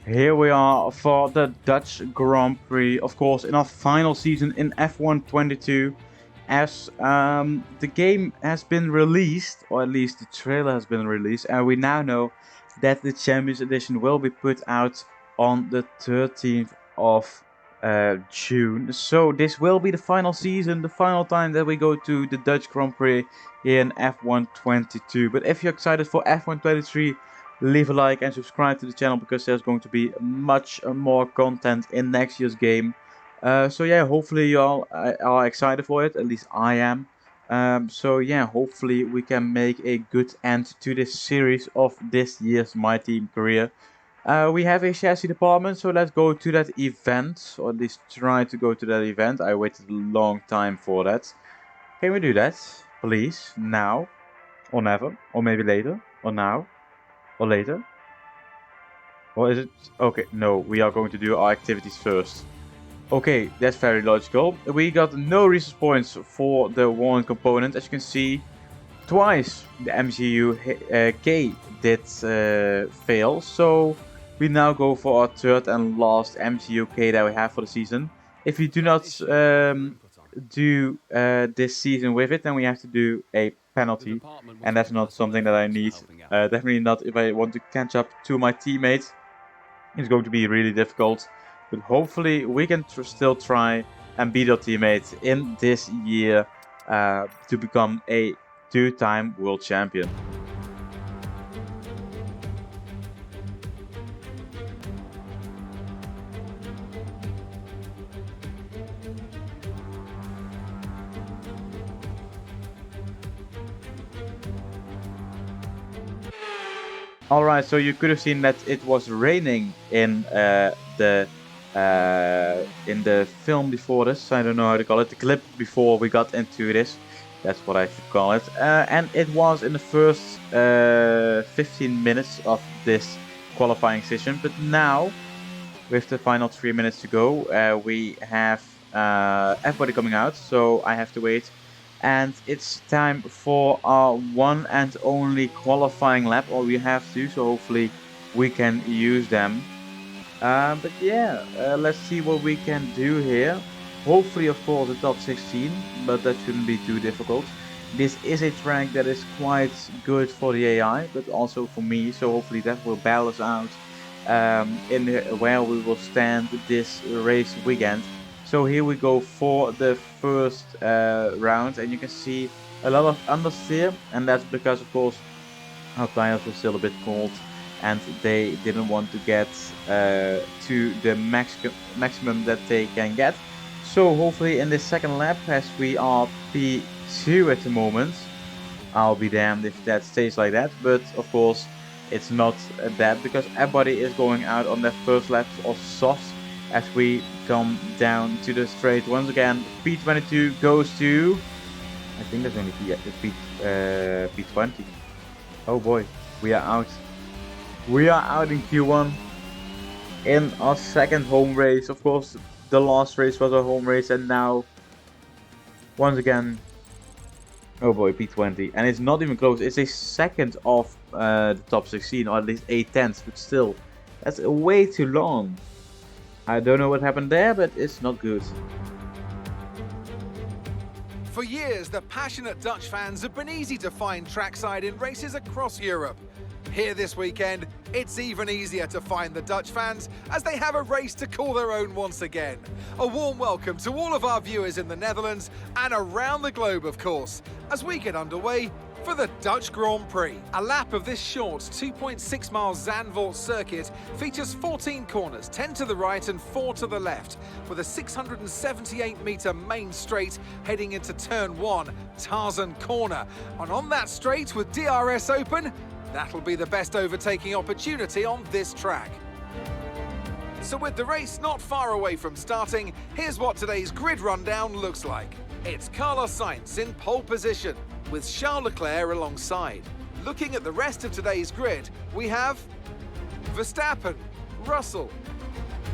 Here we are for the Dutch Grand Prix, of course, in our final season in F1 22. As the game has been released, or at least the trailer has been released, and we now know that the Champions Edition will be put out on the 13th of June. So this will be the final season, the final time that we go to the Dutch Grand Prix in F1 22. But if you're excited for F1 23, leave a like and subscribe to the channel because there's going to be much more content in next year's game. So yeah, hopefully you all are excited for it, at least I am. So yeah, hopefully we can make a good end to this series of this year's MyTeam career. We have a chassis department, so let's go to that event, or at least try to go to that event. I waited a long time for that. Can we do that, please? Now, or never, or maybe later, or now, or later? Or is it? Okay, no, we are going to do our activities first. Okay, that's very logical. We got no resource points for the one component. As you can see, twice the MCU K did fail. So we now go for our third and last MCU K that we have for the season. If we do not do this season with it, then we have to do a penalty. And that's not something that I need. Definitely not if I want to catch up to my teammates. It's going to be really difficult. But hopefully we can still try and beat our teammates in this year to become a two-time world champion. Alright, so you could have seen that it was raining in the film before this. I don't know how to call it, the clip before we got into this. That's what I should call it. And it was in the first 15 minutes of this qualifying session. But now, with the final 3 minutes to go, we have everybody coming out. So I have to wait. And it's time for our one and only qualifying lap, or we have to, so hopefully we can use them. But yeah, let's see what we can do here. Hopefully, of course, the top 16, but that shouldn't be too difficult. This is a track that is quite good for the AI, but also for me, so hopefully that will balance out in where we will stand this race weekend. So here we go for the first round, and you can see a lot of understeer, and that's because, of course, our tires were still a bit cold and they didn't want to get to the maximum that they can get. So hopefully in this second lap, as we are P2 at the moment, I'll be damned if that stays like that, but of course it's not that, because everybody is going out on their first laps of soft as we come down to the straight. Once again, P22 goes to, I think that's only P20. Oh boy, we are out. We are out in Q1 in our second home race. Of course, the last race was our home race, and now, once again, oh boy, P20. And it's not even close. It's a second of the top 16, or at least 8/10, but still, that's way too long. I don't know what happened there, but it's not good. For years, the passionate Dutch fans have been easy to find trackside in races across Europe. Here this weekend, it's even easier to find the Dutch fans as they have a race to call their own once again. A warm welcome to all of our viewers in the Netherlands and around the globe, of course, as we get underway for the Dutch Grand Prix. A lap of this short 2.6 mile Zandvoort circuit features 14 corners, 10 to the right and 4 to the left, with a 678 metre main straight heading into turn 1, Tarzan Corner. And on that straight with DRS open, that'll be the best overtaking opportunity on this track. So with the race not far away from starting, here's what today's grid rundown looks like. It's Carlos Sainz in pole position, with Charles Leclerc alongside. Looking at the rest of today's grid, we have Verstappen, Russell,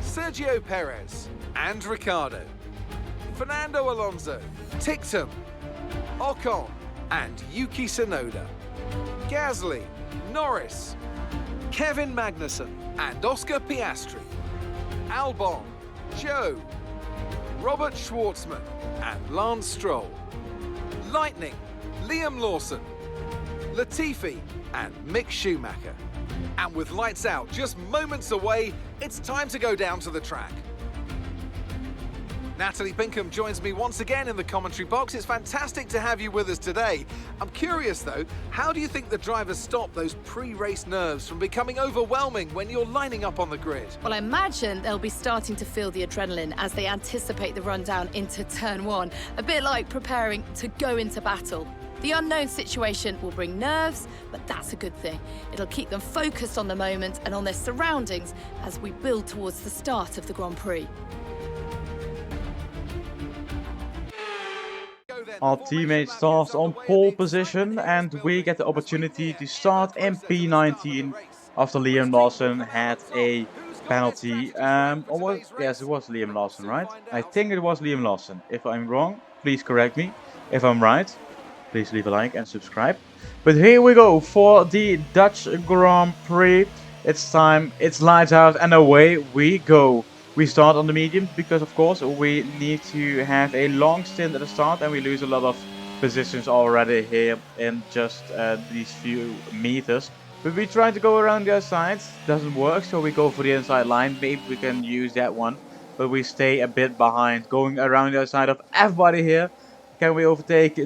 Sergio Perez and Ricciardo, Fernando Alonso, Tictum, Ocon and Yuki Tsunoda, Gasly, Norris, Kevin Magnussen and Oscar Piastri, Albon, Joe, Robert Schwartzman and Lance Stroll, Lightning, Liam Lawson, Latifi and Mick Schumacher. And with lights out just moments away, it's time to go down to the track. Natalie Pinkham joins me once again in the commentary box. It's fantastic to have you with us today. I'm curious though, how do you think the drivers stop those pre-race nerves from becoming overwhelming when you're lining up on the grid? Well, I imagine they'll be starting to feel the adrenaline as they anticipate the rundown into turn one, a bit like preparing to go into battle. The unknown situation will bring nerves, but that's a good thing. It'll keep them focused on the moment and on their surroundings as we build towards the start of the Grand Prix. Our teammate starts on pole position and we get the opportunity to start in P19 after Liam Lawson had a penalty. Yes, it was Liam Lawson, right? I think it was Liam Lawson. If I'm wrong, please correct me. If I'm right, please leave a like and subscribe. But here we go for the Dutch Grand Prix. It's time, it's lights out and away we go. We start on the medium because of course we need to have a long stint at the start and we lose a lot of positions already here in just these few meters. But we try to go around the other side, doesn't work, so we go for the inside line. Maybe we can use that one, but we stay a bit behind, going around the other side of everybody here. Can we overtake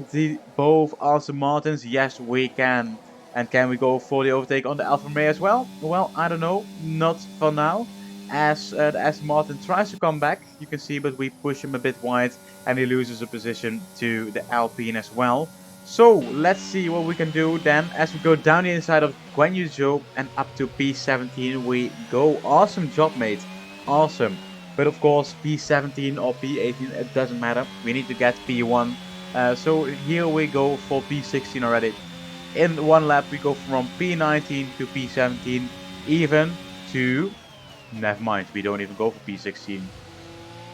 both Aston Martins? Yes, we can. And can we go for the overtake on the Alfa Romeo as well? Well, I don't know, not for now. As the Aston Martin tries to come back, you can see, but we push him a bit wide and he loses a position to the Alpine as well. So let's see what we can do then as we go down the inside of Guan Yu Zhou and up to P17 we go. Awesome job, mate. Awesome. But of course, P17 or P18, it doesn't matter. We need to get P1. So here we go for P16 already. In one lap, we go from P19 to P17, even to... Never mind, we don't even go for P16.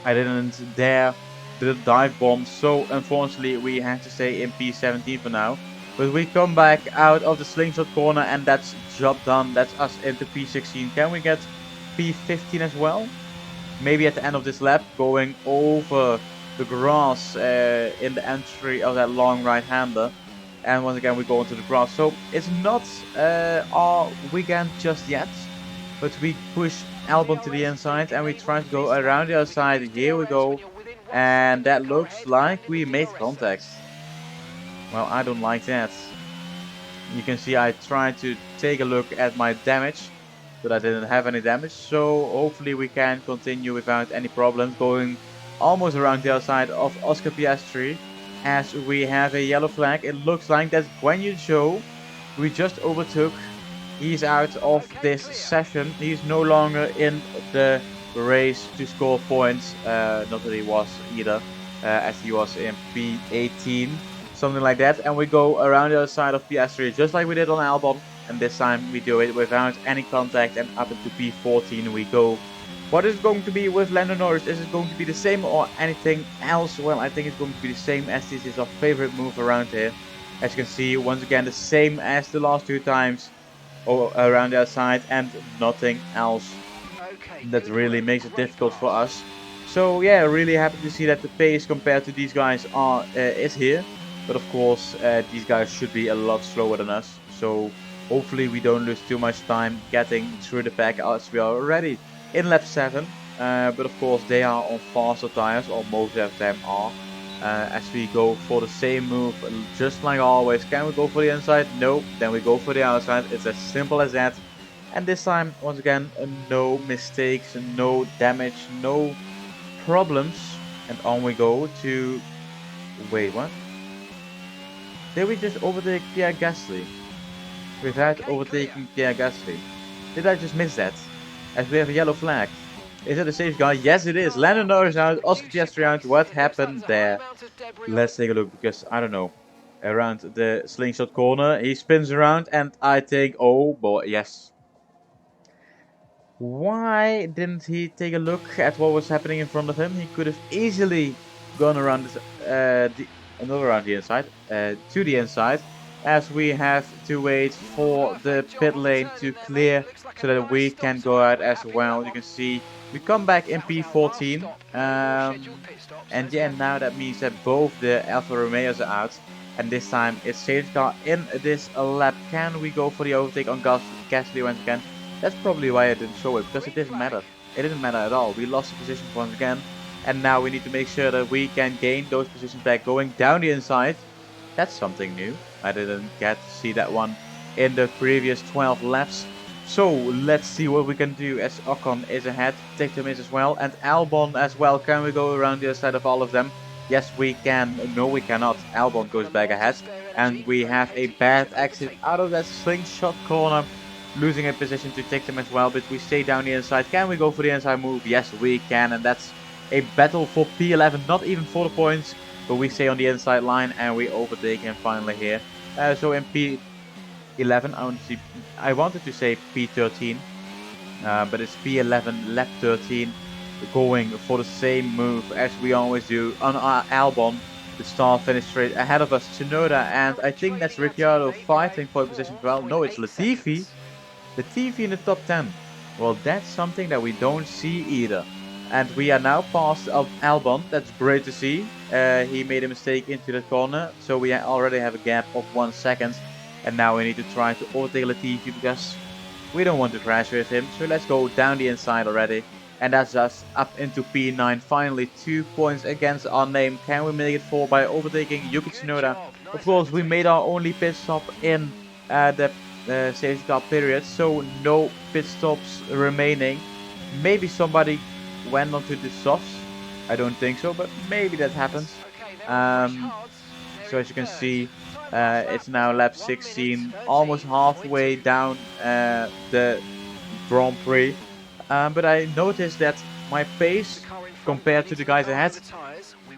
I didn't dare the dive bomb, so unfortunately we have to stay in P17 for now. But we come back out of the slingshot corner and that's job done. That's us into P16. Can we get P15 as well? Maybe at the end of this lap, going over the grass in the entry of that long right-hander. And once again we go into the grass. So it's not our weekend just yet. But we push Albon to the inside and we try to go around the other side. Here we go. And that looks like we made contact. Well, I don't like that. You can see I tried to take a look at my damage, but I didn't have any damage. So hopefully we can continue without any problems, going almost around the other side of Oscar Piastri. As we have a yellow flag, it looks like that's Guan Yu Zhou. We just overtook. He's out of this session. He's no longer in the race to score points. Not that he was either, as he was in P18, something like that. And we go around the other side of Piastri, just like we did on Albon. And this time we do it without any contact, and up into P14 we go. What is it going to be with Lando Norris? Is it going to be the same or anything else? Well, I think it's going to be the same, as this is our favorite move around here. As you can see, once again, the same as the last two times. Around the outside and nothing else. That really makes it difficult for us. So yeah, really happy to see that the pace compared to these guys is here. But of course, these guys should be a lot slower than us. So hopefully we don't lose too much time getting through the pack, as we are already in lap 7. But of course they are on faster tires, or most of them are. As we go for the same move, just like always. Can we go for the inside? No. Then we go for the outside. It's as simple as that. And this time, once again, no mistakes, no damage, no problems. And on we go to... Wait, what? Did we just overtake Pierre Gasly? Without overtaking Pierre Gasly. Did I just miss that? As we have a yellow flag. Is it a safe guy? Yes, it is. Lando Norris out, Oscar Piastri out. What happened there? Let's take a look, because I don't know. Around the slingshot corner, he spins around, and I think, oh boy, yes. Why didn't he take a look at what was happening in front of him? He could have easily gone around this, not around the inside, to the inside. as we have to wait for the pit lane to clear so that we can go out as well. You can see we come back in P14. And yeah, now that means that both the Alfa Romeos are out. And this time it's safety car in this lap. Can we go for the overtake on Gasly once again? That's probably why I didn't show it, because it didn't matter. It didn't matter at all. We lost the positions once again. And now we need to make sure that we can gain those positions back going down the inside. That's something new. I didn't get to see that one in the previous 12 laps. So let's see what we can do as Ocon is ahead, Tictum is as well, and Albon as well. Can we go around the other side of all of them? Yes, we can. No, we cannot. Albon goes back ahead, and we have a bad exit out of that slingshot corner, losing a position to Tictum as well, but we stay down the inside. Can we go for the inside move? Yes, we can, and that's a battle for P11, not even for the points, but we stay on the inside line and we overtake him finally here. So in P11, I wanted to say P13, but it's P11, lap 13, going for the same move as we always do on our Albon. The start finish straight ahead of us, Tsunoda, and I think that's Ricciardo fighting for position as well. No, it's Latifi. Latifi in the top 10. Well, that's something that we don't see either. And we are now past Albon. That's great to see. He made a mistake into the corner, so we already have a gap of 1 second. And now we need to try to overtake Latifi because we don't want to crash with him. So let's go down the inside already. And that's us up into P9. Finally 2 points against our name. Can we make it 4 by overtaking Yuki Tsunoda? Of course, we made our only pit stop in the safety car period, so no pit stops remaining. Maybe somebody went onto the softs. I don't think so, but maybe that happens. So as you can see, it's now lap 16, almost halfway down the Grand Prix. But I noticed that my pace compared to the guys ahead,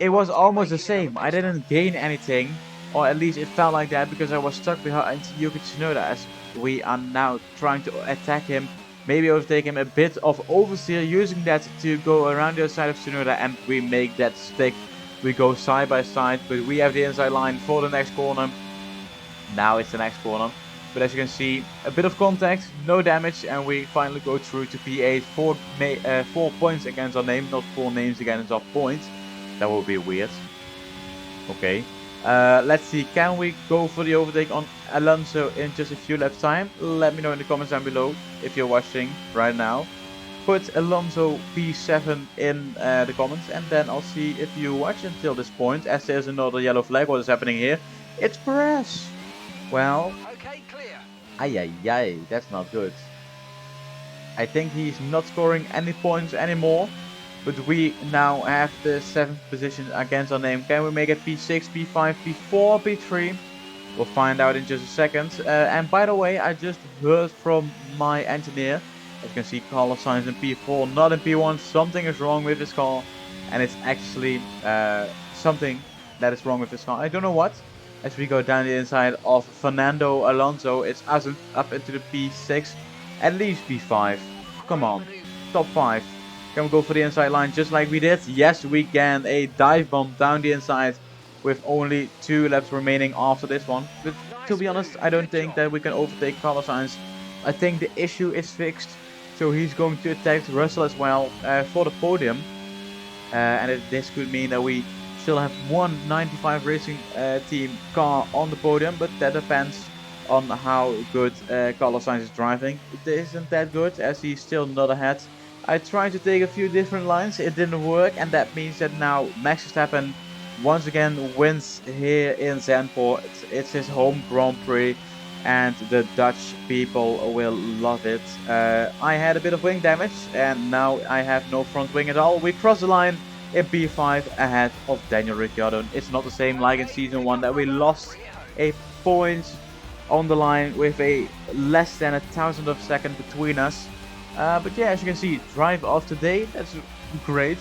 it was almost the same. I didn't gain anything, or at least it felt like that, because I was stuck behind Yuki Tsunoda as we are now trying to attack him. Maybe overtake him, a bit of oversteer, using that to go around the other side of Tsunoda, and we make that stick. We go side by side, but we have the inside line for the next corner. Now it's the next corner. But as you can see, a bit of contact, no damage, and we finally go through to P8. 4 points against our name, not 4 names against our points. That would be weird. Okay. Let's see, can we go for the overtake on Alonso in just a few laps time? Let me know in the comments down below if you're watching right now. Put Alonso P7 in the comments, and then I'll see if you watch until this point, as there's another yellow flag. What is happening here? It's Perez! Well, ay, that's not good. I think he's not scoring any points anymore. But we now have the 7th position against our name. Can we make it P6, P5, P4, P3? We'll find out in just a second. And by the way, I just heard from my engineer. As you can see, Carlos Sainz in P4, not in P1. Something is wrong with this car. And it's actually something that is wrong with this car. I don't know what. As we go down the inside of Fernando Alonso, it's us up into the P6. At least P5. Come on. Top 5. Can we go for the inside line just like we did? Yes, we can. A dive bomb down the inside with only 2 laps remaining after this one. But to be honest, I don't think that we can overtake Carlos Sainz. I think the issue is fixed. So he's going to attack Russell as well for the podium. And this could mean that we still have one 95 Racing Team car on the podium. But that depends on how good Carlos Sainz is driving. It isn't that good as he's still not ahead. I tried to take a few different lines, it didn't work, and that means that now Max Verstappen once again wins here in Zandvoort. It's his home Grand Prix, and the Dutch people will love it. I had a bit of wing damage, and now I have no front wing at all. We cross the line in P5 ahead of Daniel Ricciardo. It's not the same like in Season 1 that we lost a point on the line with a less than 1,000th of a second between us. But yeah, as you can see, drive of the day, that's great.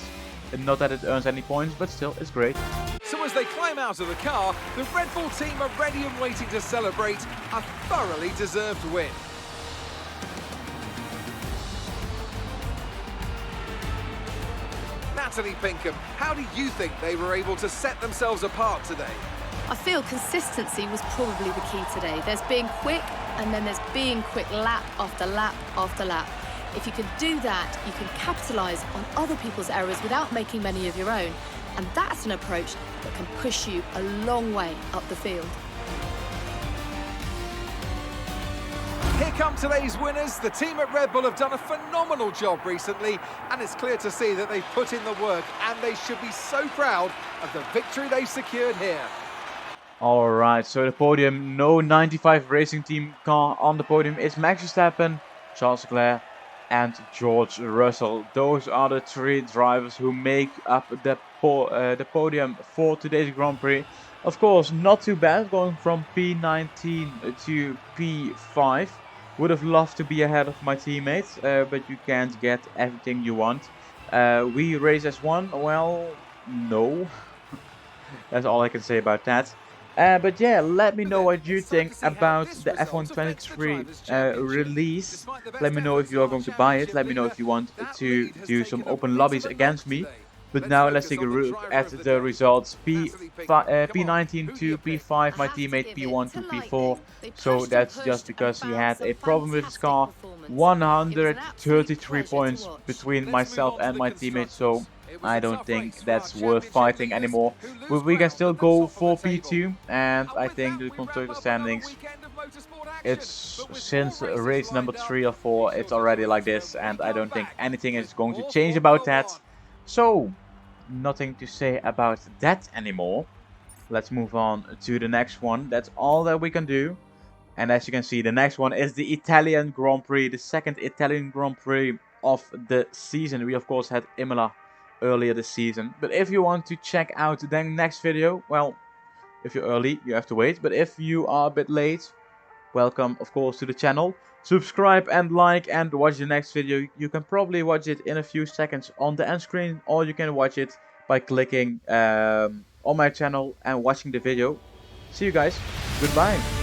And not that it earns any points, but still, it's great. So as they climb out of the car, the Red Bull team are ready and waiting to celebrate a thoroughly deserved win. Natalie Pinkham, how do you think they were able to set themselves apart today? I feel consistency was probably the key today. There's being quick, and then there's being quick lap after lap after lap. If you can do that, you can capitalise on other people's errors without making many of your own. And that's an approach that can push you a long way up the field. Here come today's winners. The team at Red Bull have done a phenomenal job recently, and it's clear to see that they've put in the work, and they should be so proud of the victory they've secured here. Alright, so the podium, no 95 Racing Team car on the podium. It's Max Verstappen, Charles Leclerc and George Russell. Those are the three drivers who make up the podium for today's Grand Prix. Of course, not too bad, going from P19 to P5. Would have loved to be ahead of my teammates, but you can't get everything you want. We race as one? Well, no. That's all I can say about that. But yeah, let me know what you think about the F1 23 release. Let me know if you are going to buy it. Let me know if you want to do some open lobbies against me. But now let's take a look at the results. P19 to P5, my teammate P1 to P4. So that's just because he had a problem with his car. 133 points between myself and my teammate. So I don't think that's worth fighting anymore. But we can still go for P2, and I think the constructor standings, it's since race number 3 or 4, it's already like this, and I don't think anything is going to change about that. So, nothing to say about that anymore. Let's move on to the next one. That's all that we can do. And as you can see, the next one is the Italian Grand Prix, the second Italian Grand Prix of the season. We of course had Imola earlier this season. But if you want to check out the next video, well, if you're early, you have to wait. But if you are a bit late, welcome of course to the channel. Subscribe and like and watch the next video. You can probably watch it in a few seconds on the end screen, or you can watch it by clicking on my channel and watching the video. See you guys. Goodbye.